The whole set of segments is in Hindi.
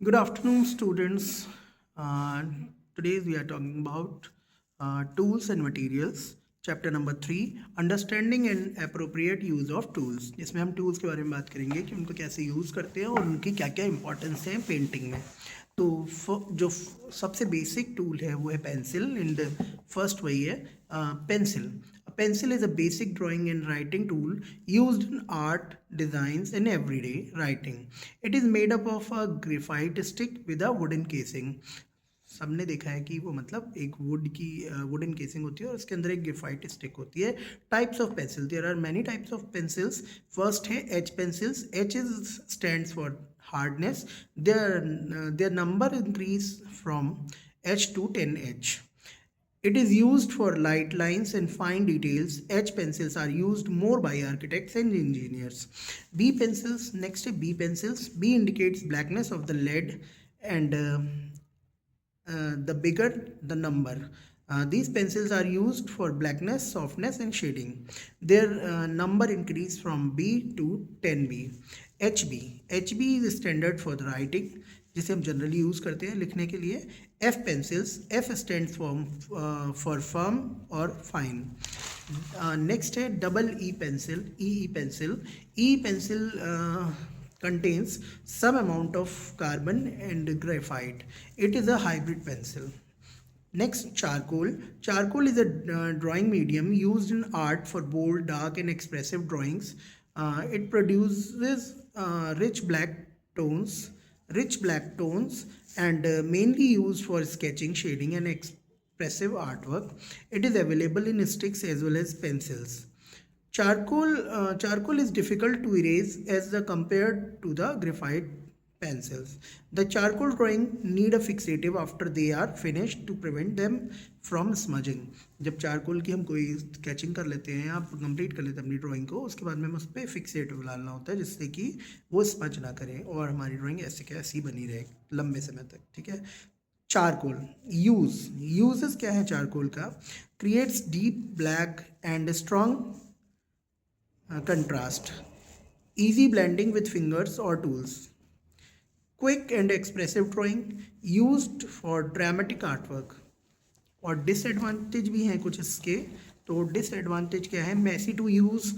Good afternoon, students. Today we are talking about tools and materials. Chapter number 3, understanding and appropriate use of tools, जिसमें हम टूल्स के बारे में बात करेंगे कि उनको कैसे यूज़ करते हैं और उनकी क्या क्या इंपॉर्टेंस है पेंटिंग में। तो जो सबसे बेसिक टूल है वो है पेंसिल। इन द फर्स्ट वही है pencil. Pencil is a basic drawing and writing tool used in art, designs, and everyday writing. It is made up of a graphite stick with a wooden casing. सबने देखा है कि वो मतलब एक वुडन केसिंग होती है और उसके अंदर एक ग्रेफाइट स्टिक होती है. Types of pencil, there are many types of pencils. First है H pencils. H is stands for hardness. Their number increase from H to 10H. It is used for light lines and fine details. H pencils are used more by architects and engineers. B pencils, next B pencils. B indicates blackness of the lead and the bigger the number. These pencils are used for blackness, softness and shading. Their number increase from B to 10B. HB. HB is standard for the writing, जिसे हम जनरली यूज़ करते हैं लिखने के लिए. F pencils. F stands for firm और fine. Next है double E pencil. E pencil. E pencil contains some amount of carbon and graphite. It is a hybrid pencil. Next, charcoal. Charcoal is a drawing medium used in art for bold, dark and expressive drawings. It produces rich black tones and mainly used for sketching, shading and expressive artwork. It is available in sticks as well as pencils. Charcoal is difficult to erase as compared to the graphite pencils. The charcoal drawing need a fixative after they are finished to prevent them from smudging. जब चारकोल की हम कोई स्केचिंग कर लेते हैं, आप कंप्लीट कर लेते हैं अपनी ड्राइंग को, उसके बाद में उस पर फिक्सेटिव डालना होता है जिससे कि वो स्मज ना करें और हमारी ड्राइंग ऐसे क्या ऐसी बनी रहे लंबे समय तक. ठीक है. चारकोल यूजेस क्या है चारकोल का? Creates deep black and strong contrast, easy blending with fingers or tools, quick and expressive drawing, used for dramatic artwork. और डिसएडवांटेज भी हैं कुछ इसके. तो डिसएडवांटेज क्या है? Messy to use,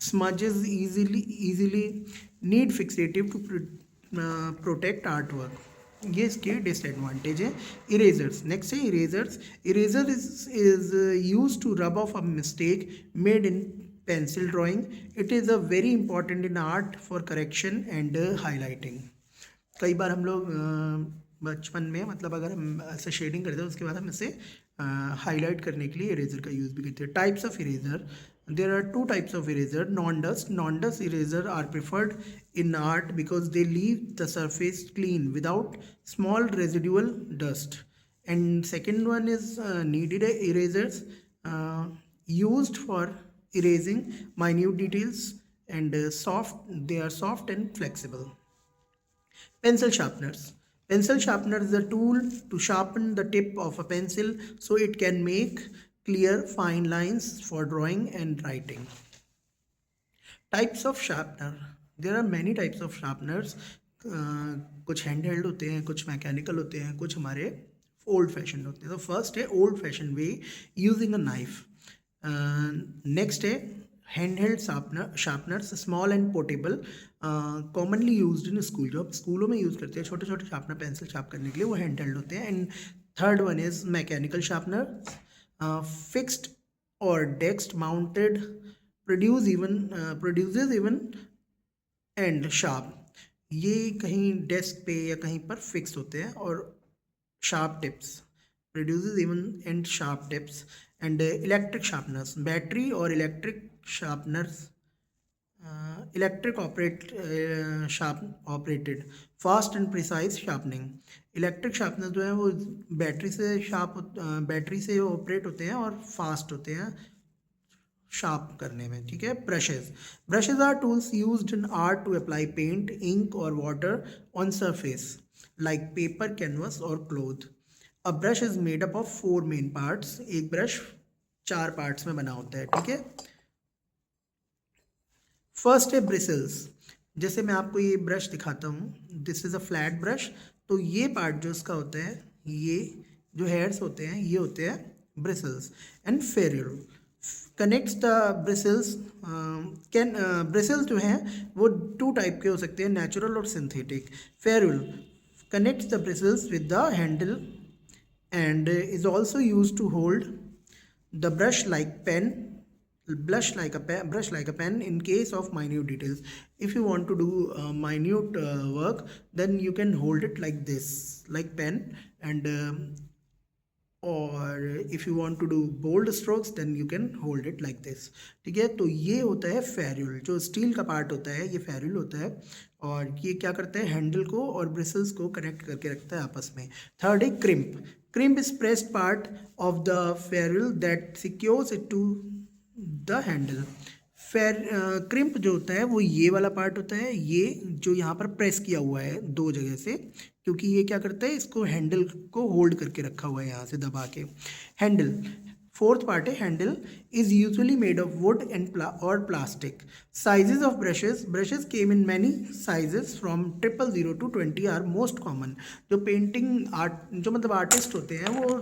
smudges easily, need fixative to protect art work. ये इसके डिसएडवांटेज है. इरेजर्स. नेक्स्ट है erasers. Eraser is use to rub off a mistake made in pencil drawing. It is a very important in art for correction and highlighting. कई बार हम लोग बचपन में मतलब अगर हम ऐसे शेडिंग करते हैं उसके बाद हम इसे हाईलाइट करने के लिए इरेजर का यूज़ भी करते हैं. Types of eraser. There are two types of eraser. Non dust eraser are preferred in art because they leave the surface clean without small residual dust. And second one is kneaded erasers, used for erasing minute details and they are soft and flexible. Pencil sharpeners. Pencil sharpener is a tool to sharpen the tip of a pencil so it can make clear fine lines for drawing and writing. Types of sharpener. There are many types of sharpeners. कुछ हैंड होते हैं, कुछ मैकेनिकल होते हैं, कुछ हमारे ओल्ड फैशन होते हैं. तो फर्स्ट है old fashion way using a knife. Next है hand held sharpeners, small and portable, commonly used in school. जो स्कूलों में यूज़ करते हैं छोटे छोटे शार्पनर पेंसिल शार्प करने के लिए, वो हैंड हेल्ड होते हैं. And third one is mechanical sharpener, fixed और desk mounted, produces even and sharp. ये कहीं डेस्क पे या कहीं पर फिक्स होते हैं. और sharp tips, produces even and sharp tips. And electric sharpeners, battery और electric sharpeners, electric operated, fast and precise sharpening. Electric sharpener जो है वो बैटरी से ऑपरेट होते हैं और फास्ट होते हैं शार्प करने में. ठीक है. Brushes are tools used in art to apply paint, ink और water on surface like paper, canvas और cloth. A brush is made up of 4 main parts. एक ब्रश 4 पार्ट्स में बना होता है. ठीक है. फर्स्ट है ब्रिसल्स. जैसे मैं आपको ये ब्रश दिखाता हूँ, this is a flat brush. तो ये पार्ट जो इसका होता है, ये जो हेयर्स होते हैं ये होते हैं bristles. And ferrule connects the bristles. Bristles जो हैं वो टू टाइप के हो सकते हैं, नेचुरल और synthetic. फेर्यूल connects the bristles with the handle and is also used to hold the brush like pen in case of minute details. If you want to do minute work, then you can hold it like this, like pen, and और if you want to do bold strokes then you can hold it like this. ठीक है, तो ये होता है फेर्यूल. जो स्टील का पार्ट होता है ये फेर्यूल होता है, और ये क्या करता है, हैंडल को और ब्रिसल्स को कनेक्ट करके रखता है आपस में. थर्ड है crimp. Crimp is pressed part of the ferrule that secures it to the handle. Crimp जो होता है वो ये वाला पार्ट होता है, ये जो यहाँ पर प्रेस किया हुआ है दो जगह से, क्योंकि ये क्या करता है, इसको हैंडल को होल्ड करके रखा हुआ है यहाँ से दबा के. हैंडल फोर्थ पार्ट है. Handle is usually made of wood and और plastic. Sizes of brushes came in many sizes from 000 to 20 are most common. जो पेंटिंग आर्ट जो मतलब आर्टिस्ट होते हैं वो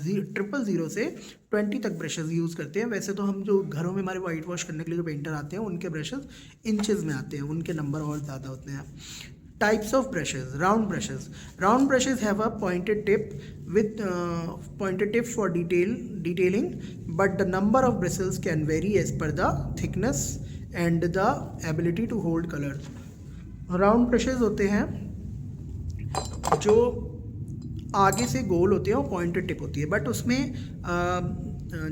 000 से 20 तक ब्रशेज यूज़ करते हैं. वैसे तो हम जो घरों में हमारे वाइट वॉश करने के लिए जो पेंटर आते हैं उनके ब्रशेज इंचेस में आते हैं, उनके नंबर और ज़्यादा होते हैं. Types of brushes. Round brushes have a pointed tip with pointed tip for detailing, but the number of bristles can vary as per the thickness and the ability to hold color. Round brushes होते हैं जो आगे से गोल होते हैं और पॉइंटेड टिप होती है, बट उसमें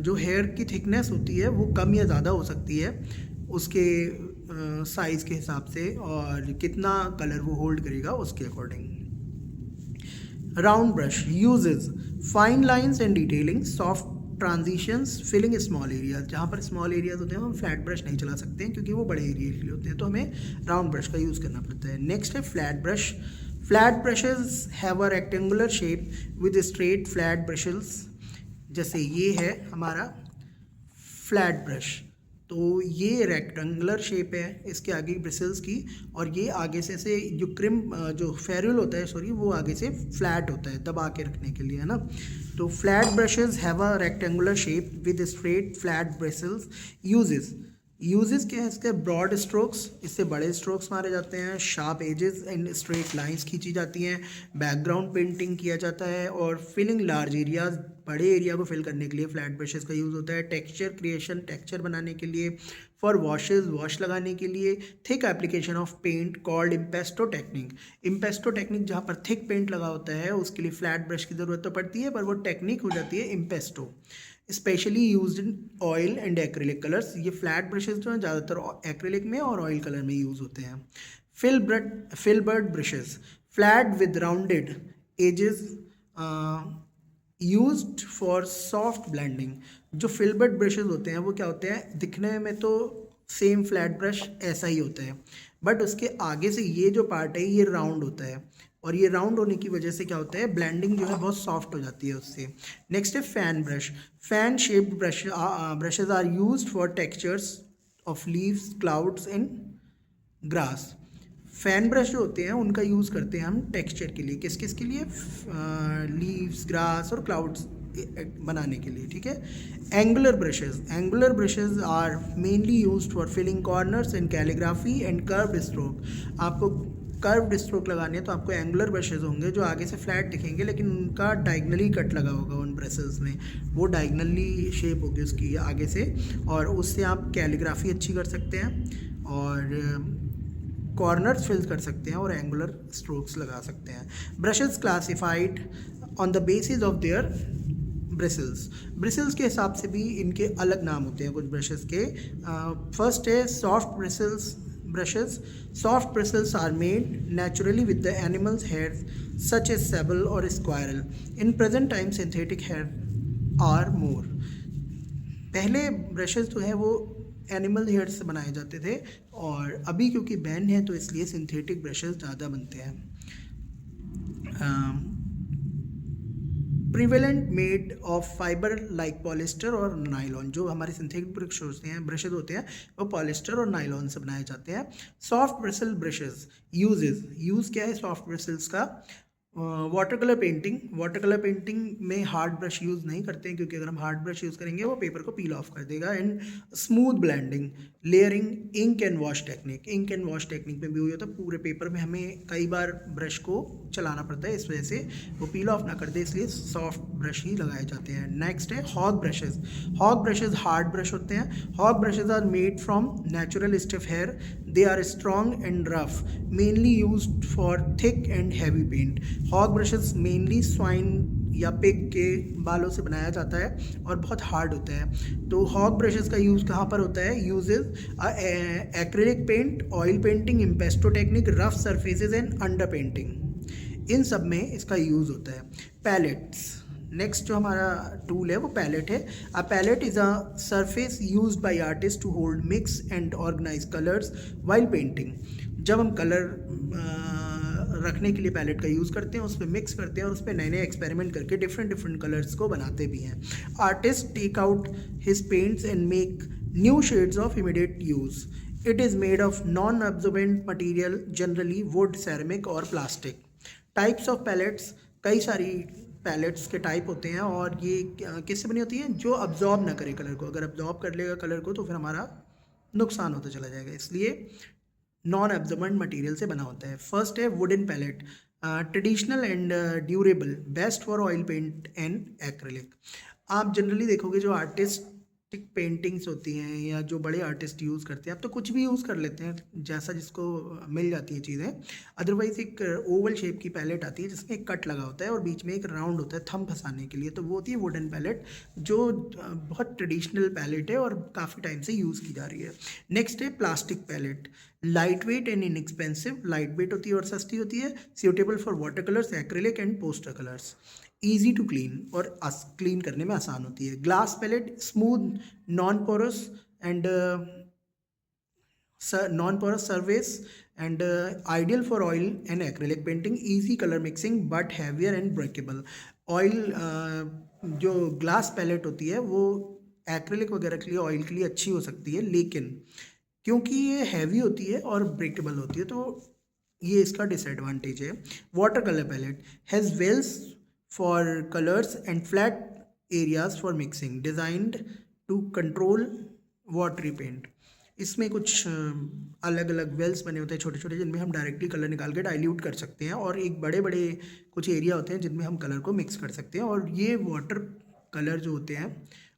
जो हेयर की थिकनेस होती है वो कम या ज़्यादा हो सकती है उसके साइज़ के हिसाब से, और कितना कलर वो होल्ड करेगा उसके according. Round brush uses fine lines and detailing, soft transitions, filling small areas. जहाँ पर स्मॉल एरियाज होते हैं हम फ्लैट ब्रश नहीं चला सकते हैं क्योंकि वो बड़े एरिया के लिए होते हैं, तो हमें राउंड ब्रश का यूज़ करना पड़ता है. नेक्स्ट है flat brush. Flat brushes have a rectangular shape with straight flat brushes. जैसे ये है हमारा फ्लैट ब्रश, तो ये रेक्टेंगुलर शेप है इसके आगे ब्रिसल्स की, और ये आगे से जो जो फेर्यूल होता है सॉरी वो आगे से फ्लैट होता है दबा के रखने के लिए, है ना. तो flat brushes have a rectangular shape with straight flat bristles. Uses क्या है इसके, ब्रॉड स्ट्रोक्स, इससे बड़े स्ट्रोक्स मारे जाते हैं. Sharp edges and straight lines खींची जाती हैं. बैकग्राउंड पेंटिंग किया जाता है, और फिलिंग लार्ज एरियाज, बड़े एरिया को फिल करने के लिए फ्लैट ब्रशेस का यूज़ होता है. टेक्सचर क्रिएशन, टेक्सचर बनाने के लिए. फॉर वॉशेज, वॉश लगाने के लिए. Thick application of paint called impasto technique. Impasto technique जहाँ पर थिक पेंट लगा होता है उसके लिए फ्लैट ब्रश की ज़रूरत तो पड़ती है, पर वो टेक्निक हो जाती है impasto. Specially used in oil and acrylic colours. ये फ्लैट ब्रशेज जो हैं ज़्यादातर एक्रिलिक में और ऑयल कलर में यूज़ होते हैं. Filbert brushes flat with rounded edges used for soft blending. जो फिलबर्ट ब्रशेज होते हैं वो क्या होते हैं, दिखने में तो सेम फ्लैट ब्रश ऐसा ही होता है, बट उसके आगे से ये जो पार्ट है ये राउंड होता है, और ये राउंड होने की वजह से क्या होता है, ब्लेंडिंग जो है बहुत सॉफ्ट हो जाती है उससे. नेक्स्ट है fan brush. Fan shaped brushes are used for textures of leaves, clouds and grass. Fan brush जो होते हैं उनका यूज़ करते हैं हम टेक्सचर के लिए. किस किस के लिए, लीव्स, ग्रास और क्लाउड्स बनाने के लिए. ठीक है. Angular brushes are mainly used for filling corners and calligraphy and curved stroke. आपको कर्व्ड स्ट्रोक लगाने हैं तो आपको एंगुलर ब्रशेज होंगे जो आगे से फ्लैट दिखेंगे, लेकिन उनका डायगनली कट लगा होगा उन ब्रशेज में, वो डायगनली शेप होगी उसकी आगे से, और उससे आप कैलीग्राफी अच्छी कर सकते हैं और कॉर्नर्स फिल कर सकते हैं और एंगुलर स्ट्रोक्स लगा सकते हैं. Brushes classified on the basis of their bristles के हिसाब से भी इनके अलग नाम होते हैं कुछ ब्रशेस के. फर्स्ट है soft brushes. Soft bristles are made naturally with the animal's hairs such as sable or squirrel. In present time synthetic hair are more. पहले ब्रशेस जो है वो एनिमल हेयर से बनाए जाते थे, और अभी क्योंकि बैन है तो इसलिए सिंथेटिक ब्रशेस ज़्यादा बनते हैं. Prevalent made of fibre like polyester और नाइलॉन. जो हमारे सिंथेटिक ब्रशेज होते हैं वो पॉलिस्टर और नाइलॉन से बनाए जाते हैं. सॉफ्ट ब्रिसल ब्रशेज यूज़ क्या है सॉफ्ट ब्रिसल्स का, वाटर कलर पेंटिंग में हार्ड ब्रश यूज़ नहीं करते हैं, क्योंकि अगर हम हार्ड ब्रश यूज़ करेंगे वो पेपर को पील ऑफ कर देगा। And smooth blending, layering, ink and wash technique में भी हुई होता है, पूरे पेपर में हमें कई बार ब्रश को चलाना पड़ता है, इस वजह से वो पील ऑफ ना कर दे, इसलिए सॉफ्ट ब्रश ही लगाए जाते हैं। नेक्स्ट है हॉग ब्रशेज हार्ड ब्रश होते हैं। Hog brushes are made from natural stiff hair, they are strong and rough, mainly used for thick and heavy paint. Hog brushes mainly swine या पिग के बालों से बनाया जाता है और बहुत हार्ड होता है। तो हॉग ब्रशेस का यूज़ कहाँ पर होता है? Uses acrylic paint, oil painting, impasto technique, rough surfaces and under painting, इन सब में इसका यूज़ होता है। पैलेट्स, नेक्स्ट जो हमारा टूल है वो पैलेट है। A palette is a surface used by artist to hold, mix and organize colours while painting. जब हम कलर रखने के लिए पैलेट का यूज़ करते हैं, उस पर मिक्स करते हैं और उस पर नए नए एक्सपेरिमेंट करके डिफरेंट कलर्स को बनाते भी हैं। Artist take out his paints and make new shades of immediate use. It is made of non absorbent material, generally wood, ceramic और प्लास्टिक। टाइप्स ऑफ पैलेट्स, कई सारी पैलेट्स के टाइप होते हैं और ये किससे बनी होती हैं? जो अब्जॉर्ब ना करे कलर को, अगर अब्जॉर्ब कर लेगा कलर को तो फिर हमारा नुकसान होता चला जाएगा, इसलिए नॉन एब्जॉर्बेंट मटेरियल से बना होता है। फर्स्ट है wooden palette, traditional and durable, best for oil paint and acrylic. आप जनरली देखोगे जो आर्टिस्टिक पेंटिंग्स होती हैं या जो बड़े आर्टिस्ट यूज़ करते हैं, अब तो कुछ भी यूज़ कर लेते हैं जैसा जिसको मिल जाती है चीज़ें। अदरवाइज़ एक ओवल शेप की पैलेट आती है जिसमें एक कट लगा होता है और बीच में एक राउंड होता है थंब फंसाने के लिए, तो वो होती है वुडन पैलेट, जो बहुत ट्रेडिशनल पैलेट है और काफ़ी टाइम से यूज़ की जा रही है। नेक्स्ट है plastic palette, light weight and inexpensive, light weight होती है और सस्ती होती है, suitable for water colours, acrylic and poster colours, easy to clean और क्लीन करने में आसान होती है। Glass palette, smooth, non porous and surface and ideal for oil and acrylic painting, easy color mixing but heavier and breakable. Oil जो ग्लास पैलेट होती है वो एक्रिलिक वगैरह के लिए, ऑयल के लिए अच्छी हो सकती है, लेकिन क्योंकि ये हैवी होती है और ब्रेकेबल होती है तो ये इसका डिसएडवांटेज है। Water colour palette has wells for colours and flat areas for mixing, designed to control watery paint. इसमें कुछ अलग अलग वेल्स बने होते हैं छोटे छोटे, जिनमें हम डायरेक्टली कलर निकाल के डाइल्यूट कर सकते हैं, और एक बड़े बड़े कुछ एरिया होते हैं जिनमें हम कलर को मिक्स कर सकते हैं, और ये वाटर कलर जो होते हैं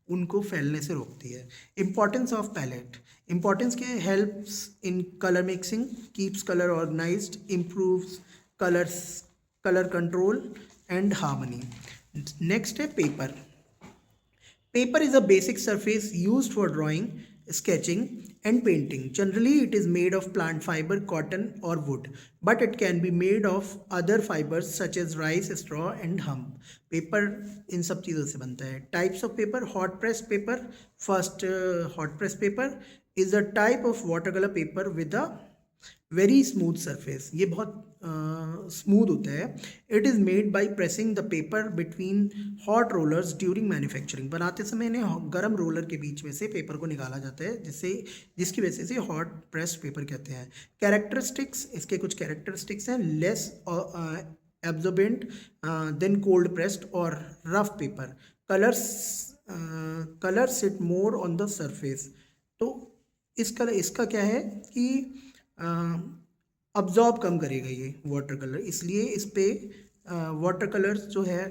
उनको फैलने से रोकती है। इंपॉर्टेंस ऑफ पैलेट, इंपॉर्टेंस के helps in colour mixing, keeps colour organised, improves colour control and harmony. Next है paper. Paper is a basic surface used for drawing, sketching and painting. Generally, it is made of plant fiber, cotton or wood, but it can be made of other fibers such as rice, straw and hemp. Paper इन सब चीज़ों से बनता है। Types of paper, hot pressed paper. First, hot pressed paper is a type of watercolor paper with a very smooth surface, ये बहुत स्मूथ होता है। It is made by pressing the paper between hot rollers during manufacturing. बनाते समय इन्हें गर्म रोलर के बीच में से पेपर को निकाला जाता है, जिसकी वजह से हॉट प्रेस्ड पेपर कहते हैं। कैरेक्टरिस्टिक्स, इसके कुछ कैरेक्टरिस्टिक्स हैं, less absorbent than cold pressed और rough paper, colour sit more on the surface. तो इसका क्या है कि अब्जॉर्ब कम करेगा ये वाटर कलर, इसलिए इस पर वाटर कलर जो है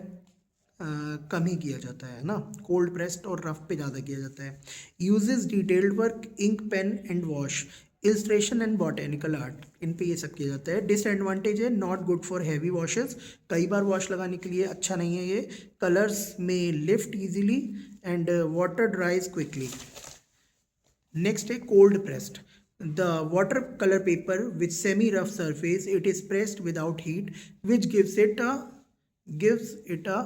कम ही किया जाता है ना, कोल्ड प्रेस्ड और रफ पे ज़्यादा किया जाता है। Uses detailed work, ink, pen and wash, illustration and botanical art, इन पे ये सब किया जाता है। डिसएडवांटेज है, not good for heavy washes, कई बार वॉश लगाने के लिए अच्छा नहीं है ये। कलर्स में lift easily and water dries quickly. Next है cold pressed, the watercolor paper with semi rough surface, it is pressed without heat which gives it a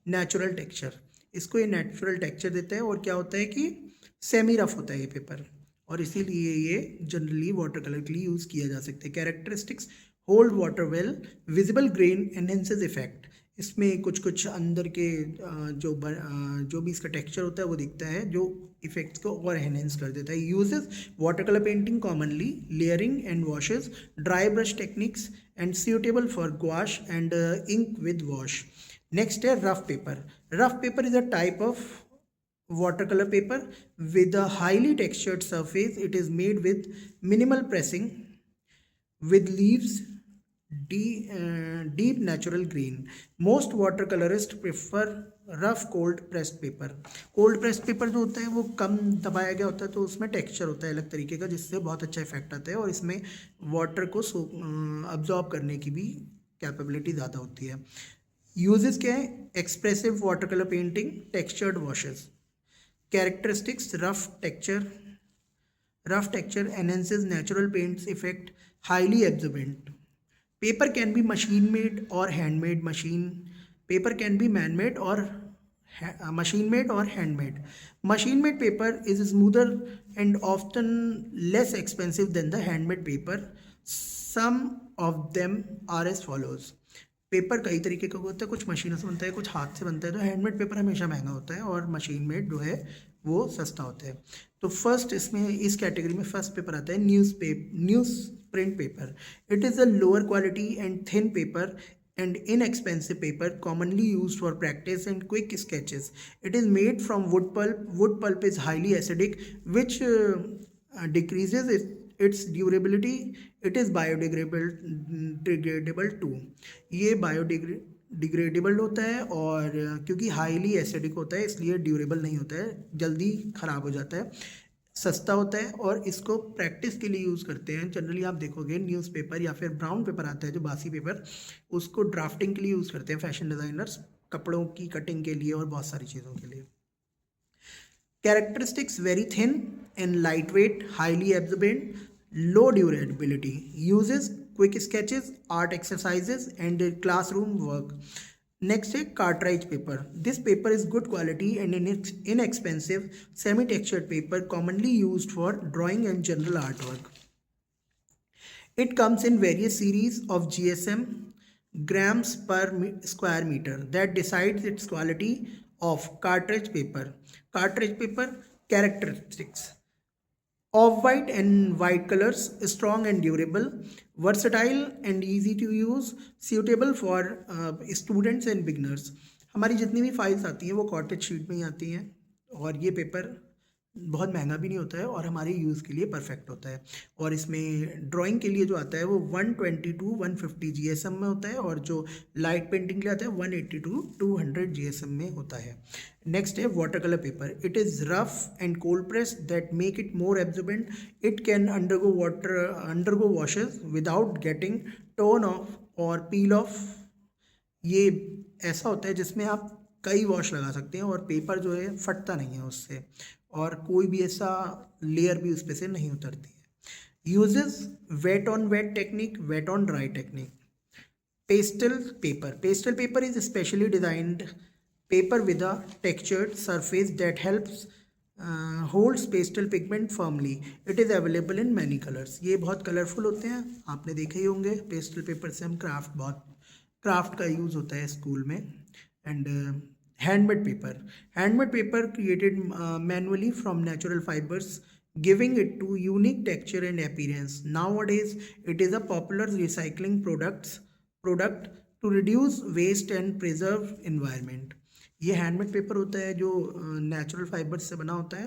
natural texture। इसको ये नेचुरल टेक्सचर देता है, और क्या होता है कि सेमी रफ होता है ये पेपर, और इसीलिए ये जनरली वाटर कलर के लिए यूज़ किया जा सकता है। Characteristics, hold water well, visible grain enhances effect, इसमें कुछ कुछ अंदर के जो भी इसका टेक्सचर होता है वो दिखता है, जो इफेक्ट्स को और एनहेंस कर देता है. Uses water colour painting commonly, layering and washes, dry brush techniques and suitable for gouache and ink with wash. Next है rough paper. Rough paper is a type of watercolor paper with a highly textured surface. It is made with minimal pressing, with leaves deep natural green. Most watercolorists prefer rough cold pressed paper. cold pressed paper जो होता है वो कम दबाया गया होता है, तो उसमें टेक्सचर होता है अलग तरीके का, जिससे बहुत अच्छा इफेक्ट आता है और इसमें वाटर को अब्जॉर्ब करने की भी कैपेबिलिटी ज़्यादा होती है. यूजेस क्या है? Expressive water colour painting, textured washes. Characteristics: rough texture enhances natural paints effect, highly absorbent. Paper can be machine made or handmade. Paper can be man made or machine made or handmade. Machine made paper is smoother and often less expensive than the handmade paper. Some of them are as follows. Paper कई तरीके का होता है, कुछ मशीनों से बनता है, कुछ हाथ से बनता है. तो हैंडमेड पेपर हमेशा महंगा होता है और मशीन मेड जो है वो सस्ता होता है. तो फर्स्ट इसमें इस कैटेगरी में फर्स्ट पेपर आता है news print paper. It is a lower quality and thin paper and inexpensive paper commonly used for practice and quick sketches. It is made from wood pulp. Wood pulp is highly acidic, which decreases its durability. It is biodegradable too. ये बायोडिग्रेडेबल होता है और क्योंकि हाईली एसिडिक होता है इसलिए ड्यूरेबल नहीं होता है, जल्दी ख़राब हो जाता है. सस्ता होता है और इसको प्रैक्टिस के लिए यूज़ करते हैं. जनरली आप देखोगे न्यूज़पेपर या फिर ब्राउन पेपर आता है जो बासी पेपर, उसको ड्राफ्टिंग के लिए यूज़ करते हैं फैशन डिज़ाइनर्स, कपड़ों की कटिंग के लिए और बहुत सारी चीज़ों के लिए. Characteristics: very thin and light weight, highly absorbent, low durability. Uses: quick sketches, art exercises and classroom work. Next है cartridge paper. This paper is good quality and inexpensive semi-textured paper commonly used for drawing and general artwork. It comes in various series of GSM, grams per square meter, that decides its quality of cartridge paper. Cartridge paper characteristics: off-white and white colors, strong and durable, versatile and easy to use, suitable for students and beginners. हमारी जितनी भी फाइल्स आती हैं वो कॉटेज शीट में ही आती हैं और ये पेपर बहुत महंगा भी नहीं होता है और हमारे यूज़ के लिए परफेक्ट होता है. और इसमें ड्राइंग के लिए जो आता है वो 120 to 150 GSM में होता है और जो लाइट पेंटिंग के लिए आता है 180 to 200 GSM में होता है. नेक्स्ट है water colour paper. It is rough and cold press that make it more absorbent. It can undergo washes without getting tone of और पील ऑफ. ये ऐसा होता है जिसमें आप कई वॉश लगा सकते हैं और पेपर जो है फटता नहीं है उससे और कोई भी ऐसा लेयर भी उस पे से नहीं उतरती है. Uses: wet on wet technique, wet on dry technique. Pastel paper. Pastel paper is specially designed paper with a textured surface that helps holds pastel pigment firmly. It is available in many colours. ये बहुत कलरफुल होते हैं, आपने देखे ही होंगे. पेस्टल पेपर से हम क्राफ्ट का यूज़ होता है स्कूल में. And handmade paper. Handmade paper created manually from natural fibers, giving it to unique texture and appearance. Nowadays, it is a popular recycling product to reduce waste and preserve environment. ये हैंडमेड पेपर होता है जो नेचुरल फाइबर्स से बना होता है.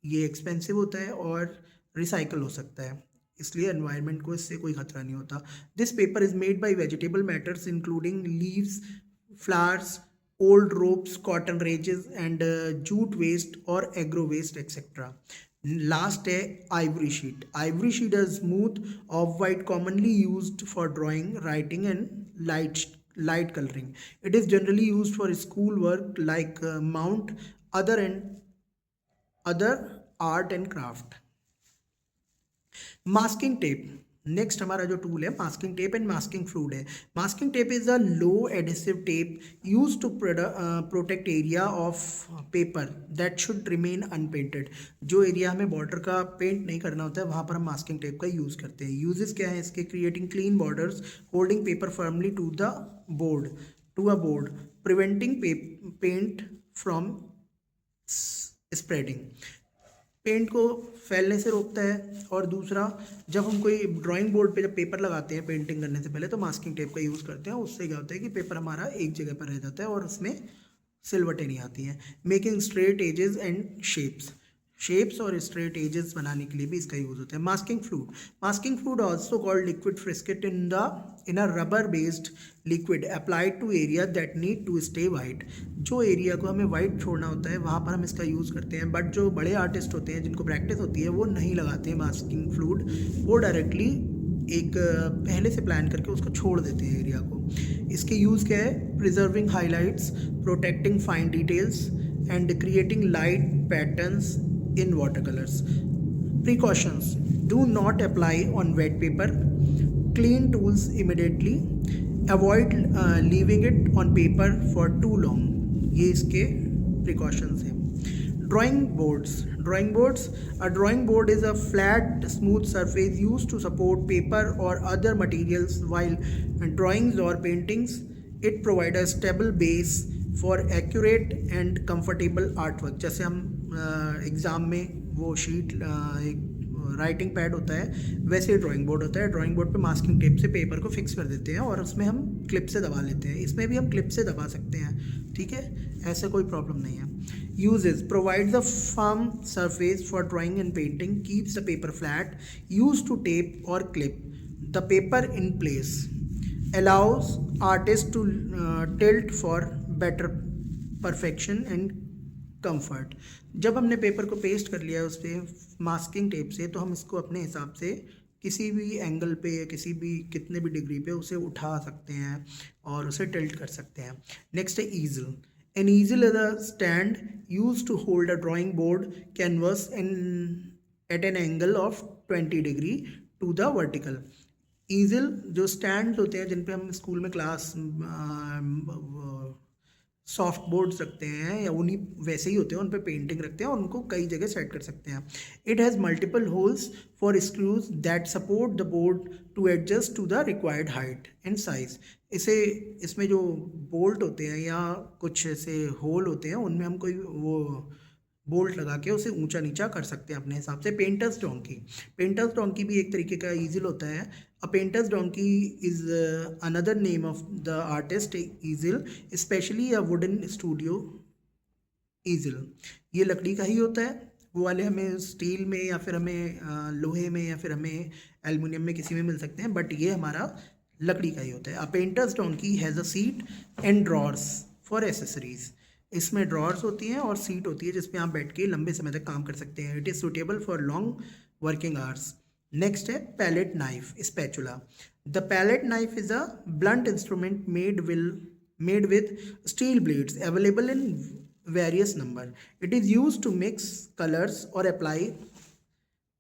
ये एक्सपेंसिव होता है और रिसाइकल हो सकता है, इसलिए एनवायरनमेंट को इससे कोई खतरा नहीं होता. This paper is made by vegetable matters including leaves, flowers, old ropes, cotton ranges and jute waste or agro waste etc. Last है ivory sheet. Ivory sheet is smooth off-white, commonly used for drawing, writing and light coloring. It is generally used for school work like mount, other art and craft. Masking tape. Next हमारा जो टूल है masking tape and masking fluid है. Masking tape is a low adhesive tape use to protect area of paper that should remain unpainted. जो एरिया हमें बॉर्डर का पेंट नहीं करना होता है वहाँ पर हम मास्किंग टेप का यूज़ करते हैं. यूजेस क्या है इसके? Creating clean borders, holding paper firmly to the board, to a board, preventing paint from spreading. Paint को फैलने से रोकता है। और दूसरा, जब हम कोई ड्राइंग बोर्ड पे जब पेपर लगाते हैं पेंटिंग करने से पहले तो मास्किंग टेप का यूज़ करते हैं। उससे क्या होता है कि पेपर हमारा एक जगह पर रह जाता है और उसमें सिलवटें नहीं आती हैं। Making straight edges and shapes और स्ट्रेट एजेस बनाने के लिए भी इसका यूज़ होता है। Masking fluid also called liquid frisket in a rubber based liquid applied to area that need to stay white. जो एरिया को हमें वाइट छोड़ना होता है वहाँ पर हम इसका यूज़ करते हैं, बट जो बड़े आर्टिस्ट होते हैं जिनको प्रैक्टिस होती है वो नहीं लगाते हैं मास्किंग फ्लूइड, वो डायरेक्टली एक पहले से प्लान करके उसको छोड़ देते हैं एरिया को। इसके यूज़ क्या है? Preserving highlights, protecting fine details and creating light patterns in watercolors. Precautions: do not apply on wet paper. Clean tools immediately. Avoid leaving it on paper for too long. ये इसके precautions हैं। Drawing boards. A drawing board is a flat, smooth surface used to support paper or other materials while drawings or paintings. It provides a stable base for accurate and comfortable artwork. जैसे हम एग्ज़ाम में वो शीट एक राइटिंग पैड होता है, वैसे ड्राइंग बोर्ड होता है। ड्राइंग बोर्ड पे मास्किंग टेप से पेपर को फिक्स कर देते हैं और उसमें हम क्लिप से दबा लेते हैं। इसमें भी हम क्लिप से दबा सकते हैं, ठीक है, ऐसे कोई प्रॉब्लम नहीं है। Uses: provides a firm surface for drawing and painting, keeps the paper flat, use to tape और clip the paper in place, allows artists to tilt for better perfection and comfort. जब हमने पेपर को पेस्ट कर लिया है उस पर मास्किंग टेप से, तो हम इसको अपने हिसाब से किसी भी एंगल पे या किसी भी कितने भी डिग्री पे उसे उठा सकते हैं और उसे टिल्ट कर सकते हैं। नेक्स्ट है easel. An easel is a stand use to hold a drawing board canvas at an angle of 20 degree to the vertical. Easel जो स्टैंड होते हैं जिन पे हम स्कूल में क्लास सॉफ्ट बोर्ड्स रखते हैं या उन्हीं वैसे ही होते हैं, उन पे पेंटिंग रखते हैं और उनको कई जगह सेट कर सकते हैं। It has multiple holes for screws that support the board to adjust to the required height and size. इसमें जो बोल्ट होते हैं या कुछ ऐसे होल होते हैं उनमें हम कोई वो बोल्ट लगा के उसे ऊंचा नीचा कर सकते हैं अपने हिसाब से। पेंटर्स डोंकी भी एक तरीके का ईजल होता है। A painter's donkey is another name of the artist easel, specially a wooden studio easel. ये लकड़ी का ही होता है, वो वाले हमें स्टील में या फिर हमें लोहे में या फिर हमें एल्युमिनियम में किसी में मिल सकते हैं, बट ये हमारा लकड़ी का ही होता है। A painter's donkey has a seat and drawers for accessories. इसमें ड्रॉर्स होती हैं और सीट होती है जिसपे आप बैठ के लंबे समय तक काम कर सकते हैं। It is suitable for long working hours. Next है palette knife, spatula. The palette knife is a blunt instrument made with steel blades available in various number. It is use to mix colours और apply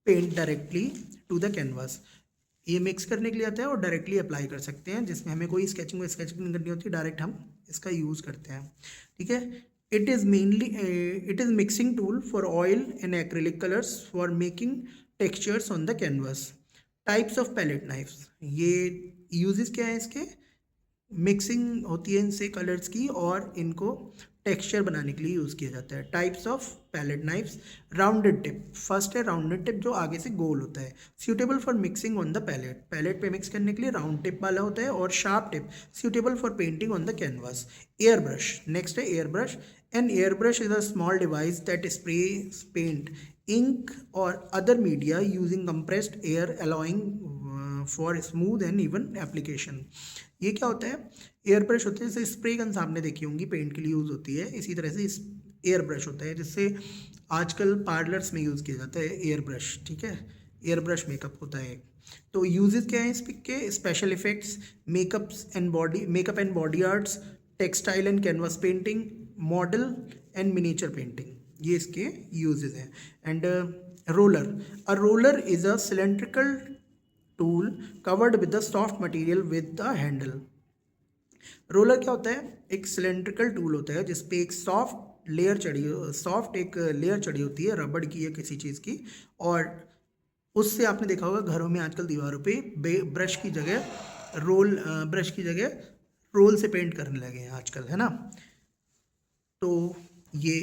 paint directly to the canvas. ये मिक्स करने के लिए आता है और डायरेक्टली अप्लाई कर सकते हैं, जिसमें हमें कोई स्केचिंग नहीं करनी होती, डायरेक्ट हम इसका यूज़ करते हैं, ठीक है। It is mixing tool for oil and acrylic colours for making textures on the canvas. Types of palette knives, ये यूजेस क्या है इसके? मिक्सिंग होती है इनसे कलर्स की और इनको टेक्सचर बनाने के लिए यूज़ किया जाता है। Types of palette knives: rounded tip, first है राउंडेड टिप जो आगे से गोल होता है, suitable for mixing on the palette पे मिक्स करने के लिए राउंड टिप वाला होता है। और sharp tip, suitable for painting on the canvas. Air brush, next है air brush. An air brush is a small device that sprays paint, ink और other media using compressed air allowing for smooth and even application. ये क्या होता है? एयर ब्रश होते हैं, जैसे स्प्रे गन्स आपने देखी होंगी पेंट के लिए यूज़ होती है, इसी तरह से एयर ब्रश होता है जिससे आजकल पार्लर्स में यूज़ किया जाता है एयर ब्रश, ठीक है। एयर ब्रश मेकअप होता है। तो यूजेस क्या है इस पिक के? Special effects, makeup and body arts, textile and canvas painting, model and miniature painting, ये इसके यूजेस हैं। And roller, a roller is a cylindrical tool covered with the soft material with the handle. Roller क्या होता है? एक सिलेंड्रिकल टूल होता है जिसपे एक सॉफ्ट लेयर चढ़ी होती है रबड़ की या किसी चीज़ की, और उससे आपने देखा होगा घरों में आजकल दीवारों पे ब्रश की जगह रोल से पेंट करने लगे हैं आजकल, है ना। तो ये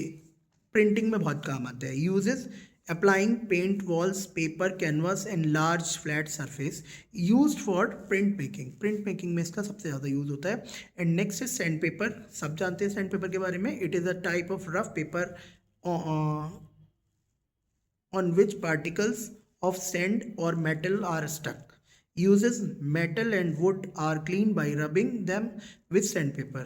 प्रिंटिंग में बहुत काम आता है। Uses applying paint walls paper canvas and large flat surface used for print making. Print making में इसका सबसे ज़्यादा यूज़ होता है। And next is sandpaper. सब जानते हैं सैंड पेपर के बारे में। It is a type of rough paper on which particles of sand or metal are stuck. Uses metal and wood are cleaned by rubbing them with sandpaper.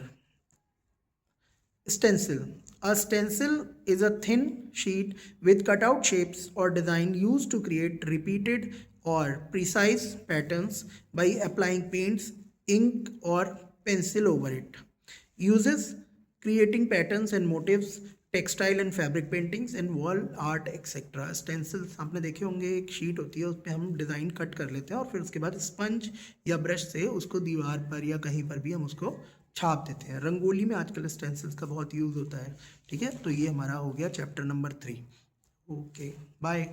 Stencil. A stencil is a thin sheet with cutout shapes or design used to create repeated or precise patterns by applying paints, ink or pencil over it. Uses creating patterns and motifs, textile and fabric paintings and wall art etcetera. Stencils आपने देखे होंगे, एक शीट होती है उस पर हम डिज़ाइन कट कर लेते हैं और फिर उसके बाद स्पंज या ब्रश से उसको दीवार पर या कहीं पर भी हम उसको छाप देते हैं। रंगोली में आजकल स्टेंसिल्स का बहुत यूज़ होता है। ठीक है, तो ये हमारा हो गया चैप्टर नंबर 3। Okay, bye.